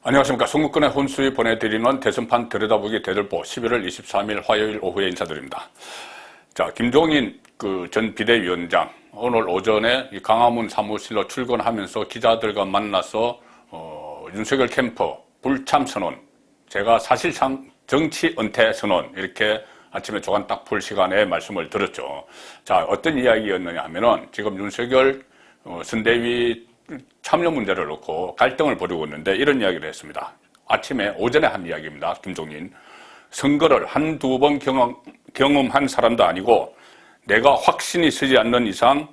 안녕하십니까. 송국근의 혼수에 보내드리는 대선판 들여다보기 대들보 11월 23일 화요일 오후에 인사드립니다. 자, 김종인 전 비대위원장 오늘 오전에 이 강화문 사무실로 출근하면서 기자들과 만나서 윤석열 캠프 불참 선언, 제가 사실상 정치 은퇴 선언, 이렇게 아침에 조간 딱 풀 시간에 말씀을 드렸죠. 자, 어떤 이야기였느냐 하면은 지금 윤석열 선대위 참여 문제를 놓고 갈등을 벌이고 있는데 이런 이야기를 했습니다. 오전에 한 이야기입니다. 김종인. 선거를 한두 번 경험한 사람도 아니고 내가 확신이 서지 않는 이상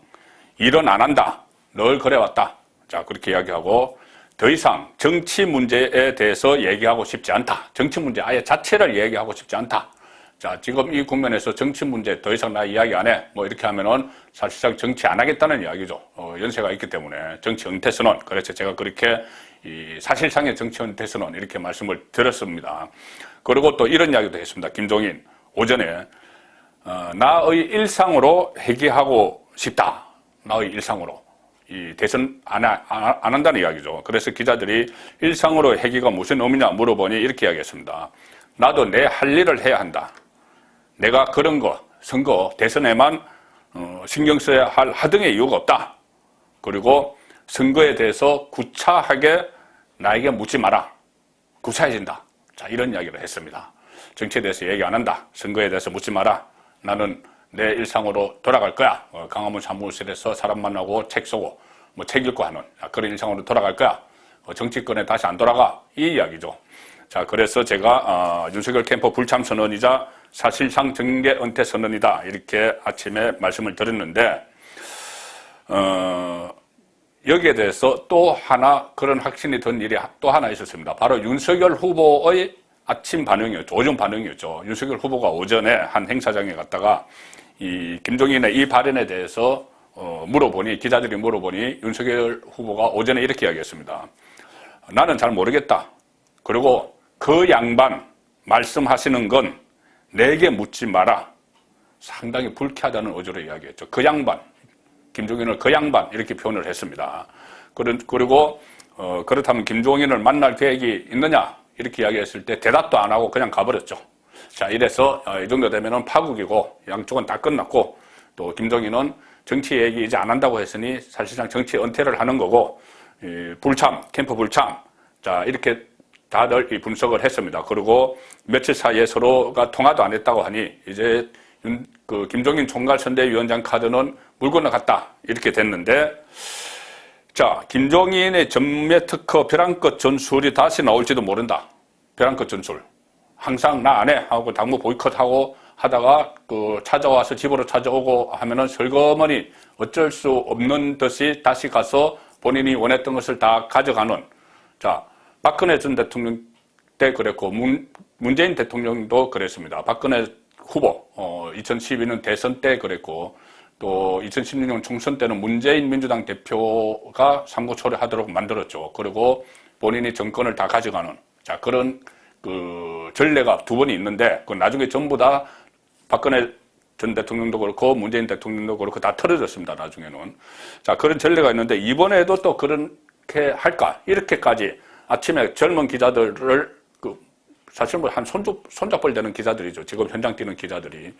일은 안 한다. 늘 그래왔다. 자, 그렇게 이야기하고 더 이상 정치 문제에 대해서 얘기하고 싶지 않다. 정치 문제 아예 자체를 얘기하고 싶지 않다. 자, 지금 이 국면에서 정치 문제 더 이상 나 이야기 안 해. 뭐 이렇게 하면은 사실상 정치 안 하겠다는 이야기죠. 연세가 있기 때문에 정치 은퇴 선언. 그래서 제가 그렇게 사실상의 정치 은퇴 선언 이렇게 말씀을 드렸습니다. 그리고 또 이런 이야기도 했습니다. 김종인 오전에 나의 일상으로 회귀하고 싶다. 나의 일상으로. 이 대선 안 한다는 이야기죠. 그래서 기자들이 일상으로 회귀가 무슨 의미냐 물어보니 이렇게 이야기했습니다. 나도 내 할 일을 해야 한다. 내가 그런 거 선거 대선에만 신경 써야 할 하등의 이유가 없다. 그리고 선거에 대해서 구차하게 나에게 묻지 마라. 구차해진다. 자, 이런 이야기를 했습니다. 정치에 대해서 얘기 안 한다. 선거에 대해서 묻지 마라. 나는 내 일상으로 돌아갈 거야. 강화문 사무실에서 사람 만나고 책 쓰고 뭐 책 읽고 하는 그런 일상으로 돌아갈 거야. 정치권에 다시 안 돌아가. 이 이야기죠. 자, 그래서 제가 윤석열 캠프 불참 선언이자 사실상 정계 은퇴 선언이다. 이렇게 아침에 말씀을 드렸는데 여기에 대해서 또 하나 그런 확신이 든 일이 또 하나 있었습니다. 바로 윤석열 후보의 아침 반응이었죠. 오전 반응이었죠. 윤석열 후보가 오전에 한 행사장에 갔다가 이 김종인의 이 발언에 대해서 기자들이 물어보니 윤석열 후보가 오전에 이렇게 이야기했습니다. 나는 잘 모르겠다. 그리고 그 양반 말씀하시는 건 내게 묻지 마라. 상당히 불쾌하다는 어조로 이야기했죠. 그 양반, 김종인을 그 양반 이렇게 표현을 했습니다. 그리고 그렇다면 김종인을 만날 계획이 있느냐 이렇게 이야기했을 때 대답도 안 하고 그냥 가버렸죠. 자, 이래서 이 정도 되면은 파국이고 양쪽은 다 끝났고 또 김종인은 정치 얘기 이제 안 한다고 했으니 사실상 정치 은퇴를 하는 거고 캠프 불참. 자, 이렇게 다들 분석을 했습니다. 그리고 며칠 사이에 서로가 통화도 안 했다고 하니 이제 김종인 총괄선대위원장 카드는 물 건너갔다. 이렇게 됐는데, 자, 김종인의 전매 특허 벼랑끝 전술이 다시 나올지도 모른다. 벼랑끝 전술. 항상 나 안 해 하고 당무 보이콧하고 하다가 찾아와서 집으로 찾아오고 하면은 설거머니 어쩔 수 없는 듯이 다시 가서 본인이 원했던 것을 다 가져가는. 자, 박근혜 전 대통령 때 그랬고 문재인 대통령도 그랬습니다. 박근혜 후보 2012년 대선 때 그랬고 또 2016년 총선 때는 문재인 민주당 대표가 삼고초려하도록 만들었죠. 그리고 본인이 정권을 다 가져가는 자 그런 전례가 두 번이 있는데 그 나중에 전부 다 박근혜 전 대통령도 그렇고 문재인 대통령도 그렇고 다 틀어졌습니다. 나중에는 자 그런 전례가 있는데 이번에도 또 그렇게 할까 이렇게까지 아침에 젊은 기자들을 사실 뭐 한 손잡벌 되는 기자들이죠. 지금 현장 뛰는 기자들이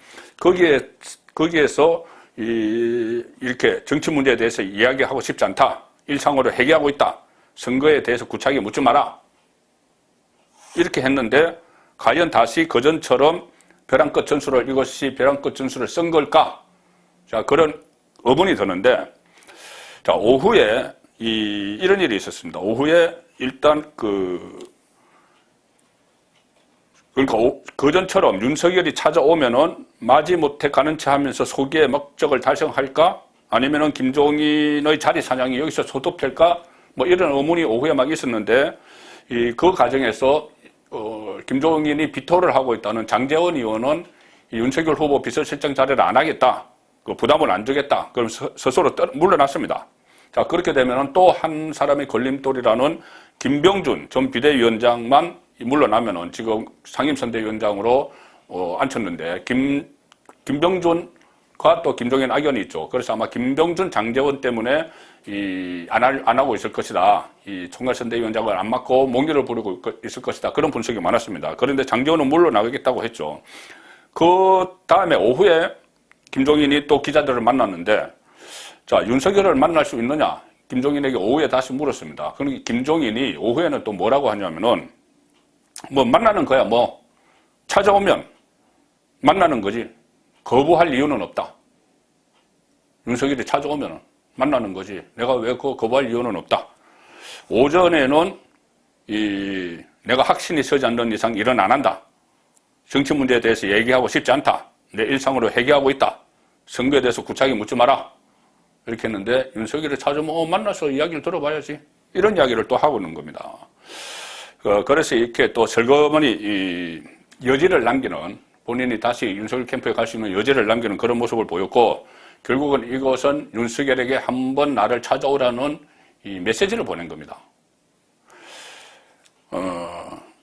거기에서 이렇게 정치 문제에 대해서 이야기하고 싶지 않다. 일상으로 회귀하고 있다. 선거에 대해서 구차하게 묻지 마라. 이렇게 했는데 과연 다시 그전처럼 벼랑끝 전술을 이것이 벼랑끝 전술을 쓴 걸까? 자 그런 의문이 드는데 자 오후에 이런 일이 있었습니다. 오후에 일단 그러니까 그전처럼 윤석열이 찾아오면은 마지못해 가는 체 하면서 소기의 목적을 달성할까? 아니면은 김종인의 자리 사냥이 여기서 소급될까? 뭐 이런 의문이 오후에 막 있었는데 그 과정에서 김종인이 비토를 하고 있다는 장제원 의원은 윤석열 후보 비서실장 자리를 안 하겠다. 그 부담을 안 주겠다. 그럼 스스로 물러났습니다. 자, 그렇게 되면은 또 한 사람의 걸림돌이라는 김병준 전 비대위원장만 물러나면은 지금 상임선대위원장으로 앉혔는데 김병준 또 김종인 악연이 있죠. 그래서 아마 김병준, 장제원 때문에 안 하고 있을 것이다. 이 총괄선대위원장을 안 맡고 몽기를 부리고 있을 것이다. 그런 분석이 많았습니다. 그런데 장제원은 물러나가겠다고 했죠. 그 다음에 오후에 김종인이 또 기자들을 만났는데, 자, 윤석열을 만날 수 있느냐? 김종인에게 오후에 다시 물었습니다. 그러니까 김종인이 오후에는 또 뭐라고 하냐면은, 뭐 만나는 거야. 뭐 찾아오면 만나는 거지. 거부할 이유는 없다. 윤석열이 찾아오면 만나는 거지. 내가 왜 거부할 이유는 없다. 오전에는 내가 확신이 서지 않는 이상 일은 안 한다. 정치 문제에 대해서 얘기하고 싶지 않다. 내 일상으로 해결하고 있다. 선거에 대해서 구차하게 묻지 마라. 이렇게 했는데 윤석열을 찾아오면 만나서 이야기를 들어봐야지. 이런 이야기를 또 하고 있는 겁니다. 그래서 이렇게 또 슬그머니 여지를 남기는, 본인이 다시 윤석열 캠프에 갈 수 있는 여지를 남기는 그런 모습을 보였고, 결국은 이것은 윤석열에게 한번 나를 찾아오라는 이 메시지를 보낸 겁니다.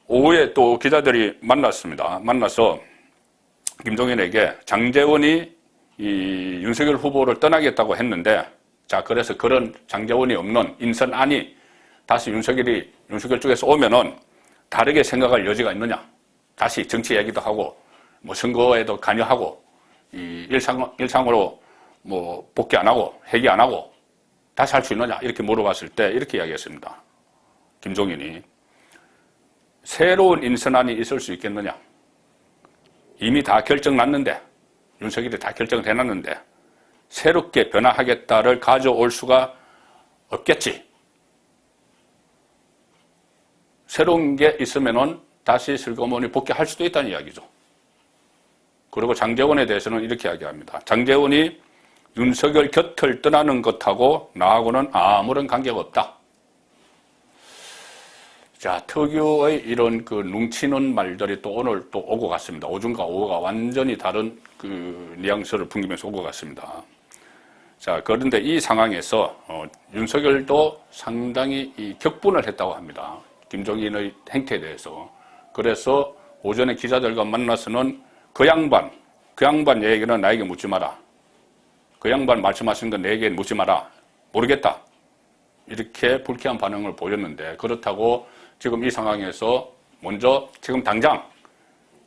오후에 또 기자들이 만났습니다. 만나서 김종인에게 장제원이 이 윤석열 후보를 떠나겠다고 했는데, 자, 그래서 그런 장제원이 없는 인선안이 다시 윤석열 쪽에서 오면은 다르게 생각할 여지가 있느냐. 다시 정치 얘기도 하고, 뭐 선거에도 관여하고, 일상으로 뭐 복귀 안 하고, 회귀 안 하고, 다시 할 수 있느냐. 이렇게 물어봤을 때 이렇게 이야기했습니다. 김종인이. 새로운 인선안이 있을 수 있겠느냐. 이미 다 결정났는데, 윤석열이 다 결정을 해놨는데, 새롭게 변화하겠다를 가져올 수가 없겠지. 새로운 게 있으면은 다시 슬그머니 복귀할 수도 있다는 이야기죠. 그리고 장제원에 대해서는 이렇게 이야기합니다. 장제원이 윤석열 곁을 떠나는 것하고 나하고는 아무런 관계가 없다. 자, 특유의 이런 그 뭉치는 말들이 또 오늘 또 오고 갔습니다. 오전과 오후가 완전히 다른 그 뉘앙스를 풍기면서 오고 갔습니다. 자, 그런데 이 상황에서 윤석열도 상당히 격분을 했다고 합니다. 김종인의 행태에 대해서. 그래서 오전에 기자들과 만나서는 그 양반 얘기는 나에게 묻지 마라. 그 양반 말씀하신 건 내게 묻지 마라. 모르겠다. 이렇게 불쾌한 반응을 보였는데, 그렇다고 지금 이 상황에서 먼저 지금 당장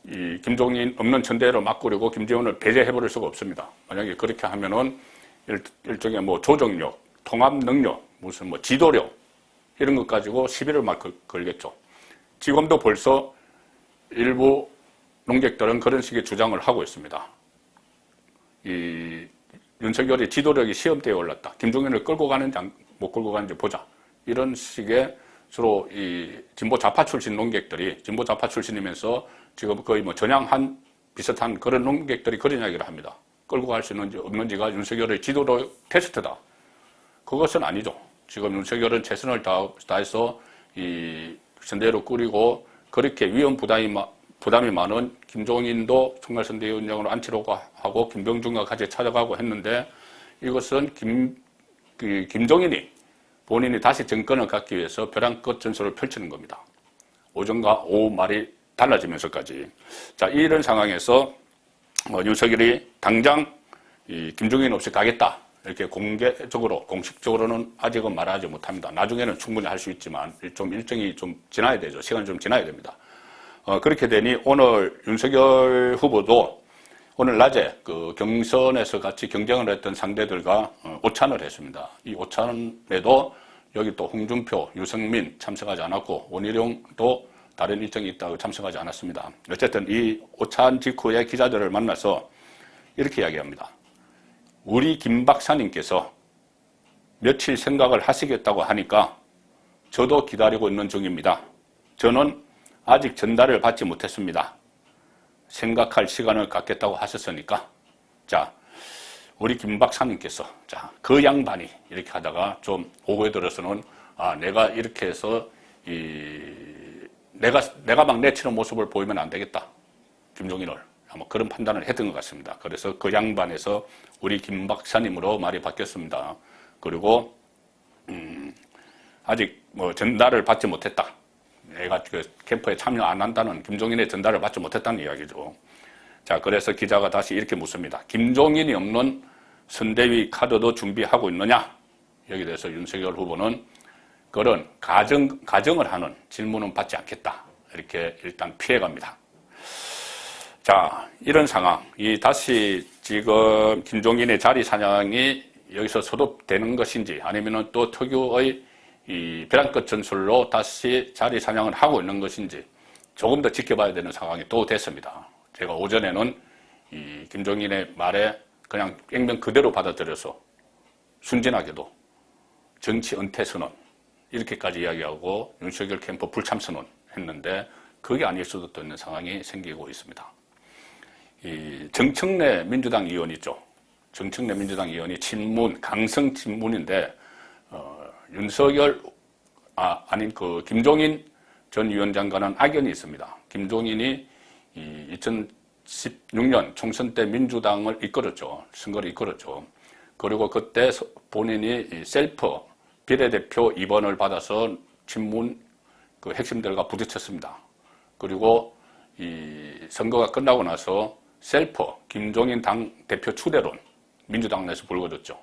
이 김종인 없는 천대를 막으려고 김재원을 배제해버릴 수가 없습니다. 만약에 그렇게 하면은 일종의 뭐 조정력, 통합 능력, 무슨 뭐 지도력 이런 것 가지고 시비를 막 걸겠죠. 지금도 벌써 일부 농객들은 그런 식의 주장을 하고 있습니다. 이 윤석열이 지도력이 시험대에 올랐다. 김종인을 끌고 가는지 못 끌고 가는지 보자. 이런 식의 주로 이 진보 좌파 출신 농객들이, 진보 좌파 출신이면서 지금 거의 뭐 전향한 비슷한 그런 농객들이 그런 이야기를 합니다. 끌고 갈 수 있는지 없는지가 윤석열의 지도력 테스트다. 그것은 아니죠. 지금 윤석열은 최선을 다해서 이 선대위로 꾸리고 그렇게 위험 부담이 많은 김종인도 총괄선대위원장으로 앉히려고 하고 김병준과 같이 찾아가고 했는데, 이것은 김종인이 본인이 다시 정권을 갖기 위해서 벼랑 끝 전술을 펼치는 겁니다. 오전과 오후 말이 달라지면서까지. 자, 이런 상황에서 윤석열이 당장 김종인 없이 가겠다. 이렇게 공개적으로, 공식적으로는 아직은 말하지 못합니다. 나중에는 충분히 할 수 있지만 좀 일정이 좀 지나야 되죠. 시간이 좀 지나야 됩니다. 그렇게 되니 오늘 윤석열 후보도 오늘 낮에 그 경선에서 같이 경쟁을 했던 상대들과 오찬을 했습니다. 이 오찬에도 여기 또 홍준표, 유승민 참석하지 않았고 원희룡도 다른 일정이 있다고 참석하지 않았습니다. 어쨌든 이 오찬 직후에 기자들을 만나서 이렇게 이야기합니다. 우리 김 박사님께서 며칠 생각을 하시겠다고 하니까 저도 기다리고 있는 중입니다. 저는 아직 전달을 받지 못했습니다. 생각할 시간을 갖겠다고 하셨으니까. 자, 우리 김 박사님께서, 자, 그 양반이 이렇게 하다가 좀 오후에 들어서는, 내가 이렇게 해서, 내가 막 내치는 모습을 보이면 안 되겠다. 김종인을. 아마 그런 판단을 했던 것 같습니다. 그래서 그 양반에서 우리 김 박사님으로 말이 바뀌었습니다. 그리고, 아직 뭐 전달을 받지 못했다. 내가 그 캠프에 참여 안 한다는 김종인의 전달을 받지 못했다는 이야기죠. 자, 그래서 기자가 다시 이렇게 묻습니다. 김종인이 없는 선대위 카드도 준비하고 있느냐? 여기에 대해서 윤석열 후보는 그런 가정을 하는 질문은 받지 않겠다. 이렇게 일단 피해갑니다. 자, 이런 상황. 다시 지금 김종인의 자리 사냥이 여기서 소급되는 것인지 아니면은 또 특유의 이 벼랑 끝 전술로 다시 자리 사냥을 하고 있는 것인지 조금 더 지켜봐야 되는 상황이 또 됐습니다. 제가 오전에는 이 김종인의 말에 그냥 액면 그대로 받아들여서 순진하게도 정치 은퇴 선언 이렇게까지 이야기하고 윤석열 캠프 불참 선언 했는데 그게 아닐 수도 또 있는 상황이 생기고 있습니다. 이 정청래 민주당 의원 있죠. 정청래 민주당 의원이 친문, 강성 친문인데 윤석열 그 김종인 전 위원장과는 악연이 있습니다. 김종인이 2016년 총선 때 민주당을 이끌었죠. 선거를 이끌었죠. 그리고 그때 본인이 셀프 비례대표 2번을 받아서 친문 그 핵심들과 부딪혔습니다. 그리고 이 선거가 끝나고 나서 셀프 김종인 당 대표 추대론 민주당 내에서 불거졌죠.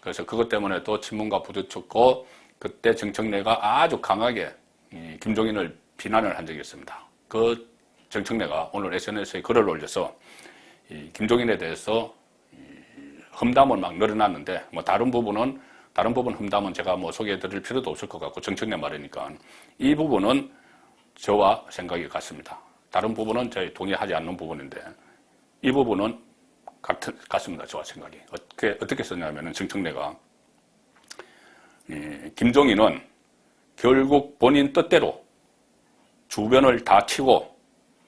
그래서 그것 때문에 또 친문과 부딪혔고 그때 정청래가 아주 강하게 김종인을 비난을 한 적이 있습니다. 그 정청래가 오늘 SNS에 글을 올려서 김종인에 대해서 험담을 막 늘어났는데 뭐 다른 부분 험담은 제가 뭐 소개해드릴 필요도 없을 것 같고 정청래 말이니까 이 부분은 저와 생각이 같습니다. 다른 부분은 저희 동의하지 않는 부분인데 이 부분은 같습니다. 저와 생각이. 어떻게 썼냐면은 정청래가 김종인은 결국 본인 뜻대로 주변을 다 치고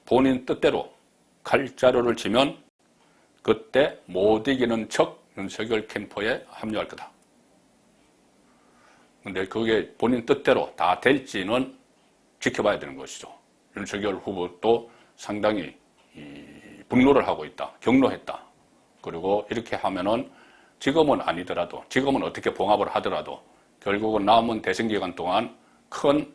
본인 뜻대로 칼자루를 치면 그때 못 이기는 척 윤석열 캠프에 합류할 거다. 근데 그게 본인 뜻대로 다 될지는 지켜봐야 되는 것이죠. 윤석열 후보도 상당히 분노를 하고 있다. 경로했다. 그리고 이렇게 하면은 지금은 아니더라도 지금은 어떻게 봉합을 하더라도 결국은 남은 대선 기간 동안 큰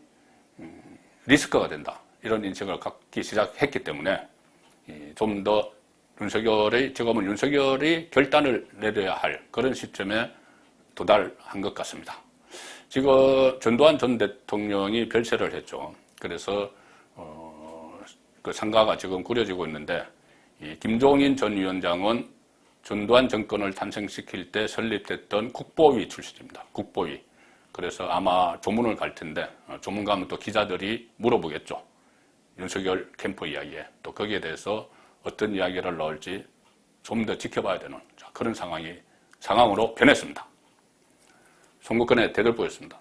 리스크가 된다. 이런 인식을 갖기 시작했기 때문에 좀 더 지금은 윤석열이 결단을 내려야 할 그런 시점에 도달한 것 같습니다. 지금 전두환 전 대통령이 별세를 했죠. 그래서 그 상가가 지금 꾸려지고 있는데 이 김종인 전 위원장은 전두환 정권을 탄생시킬 때 설립됐던 국보위 출신입니다. 국보위. 그래서 아마 조문을 갈 텐데 조문 가면 또 기자들이 물어보겠죠. 윤석열 캠프 이야기에 또 거기에 대해서 어떤 이야기를 넣을지 좀 더 지켜봐야 되는 그런 상황으로 변했습니다. 송국근의 대들보였습니다.